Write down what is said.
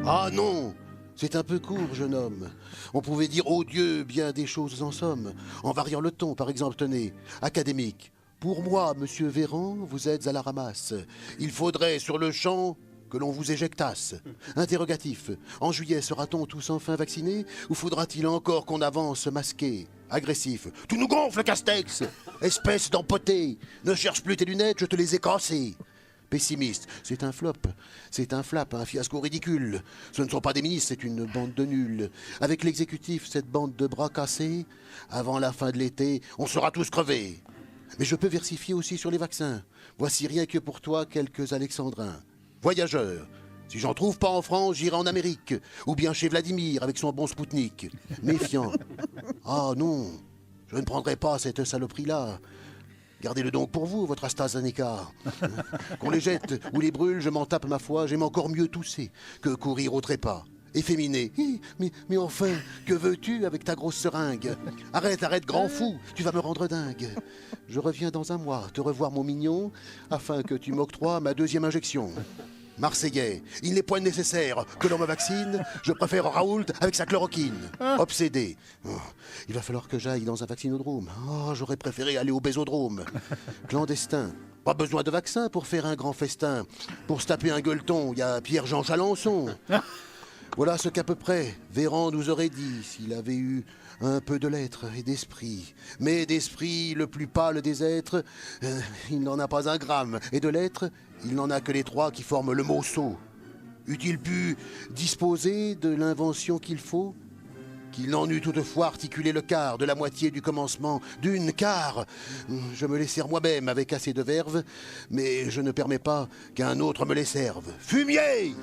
Ah non! C'est un peu court, jeune homme. On pouvait dire ô Dieu bien des choses en somme, en variant le ton, par exemple, tenez, académique. Pour moi, monsieur Véran, vous êtes à la ramasse. Il faudrait, sur le champ, que l'on vous éjectasse. Interrogatif. En juillet, sera-t-on tous enfin vaccinés ou faudra-t-il encore qu'on avance masqué? Agressif. Tu nous gonfles, Castex! Espèce d'empoté! Ne cherche plus tes lunettes, je te les ai cassées. Pessimiste, c'est un flop, c'est un flap, un fiasco ridicule. Ce ne sont pas des ministres, c'est une bande de nuls. Avec l'exécutif, cette bande de bras cassés, avant la fin de l'été, on sera tous crevés. Mais je peux versifier aussi sur les vaccins. Voici rien que pour toi quelques alexandrins. Voyageurs, si j'en trouve pas en France, j'irai en Amérique, ou bien chez Vladimir avec son bon Spoutnik. Méfiant. Ah non, je ne prendrai pas cette saloperie-là. Gardez-le donc pour vous, votre AstraZeneca. Qu'on les jette ou les brûle, je m'en tape ma foi, j'aime encore mieux tousser que courir au trépas. Efféminé. Mais enfin, que veux-tu avec ta grosse seringue? Arrête, arrête, grand fou, tu vas me rendre dingue. Je reviens dans un mois, te revoir mon mignon, afin que tu m'octroies ma deuxième injection. Marseillais, il n'est point nécessaire que l'on me vaccine, je préfère Raoult avec sa chloroquine. Obsédé. Oh, il va falloir que j'aille dans un vaccinodrome. Oh, j'aurais préféré aller au bésodrome. Clandestin. Pas besoin de vaccin pour faire un grand festin. Pour se taper un gueuleton, il y a Pierre-Jean Chalençon. Voilà ce qu'à peu près Véran nous aurait dit s'il avait eu un peu de lettres et d'esprit. Mais d'esprit, le plus pâle des êtres, il n'en a pas un gramme. Et de lettres, il n'en a que les trois qui forment le mot sot. Eût-il pu disposer de l'invention qu'il faut? Qu'il n'en eût toutefois articulé le quart de la moitié du commencement d'une, car je me les sers moi-même avec assez de verve, mais je ne permets pas qu'un autre me les serve. Fumier!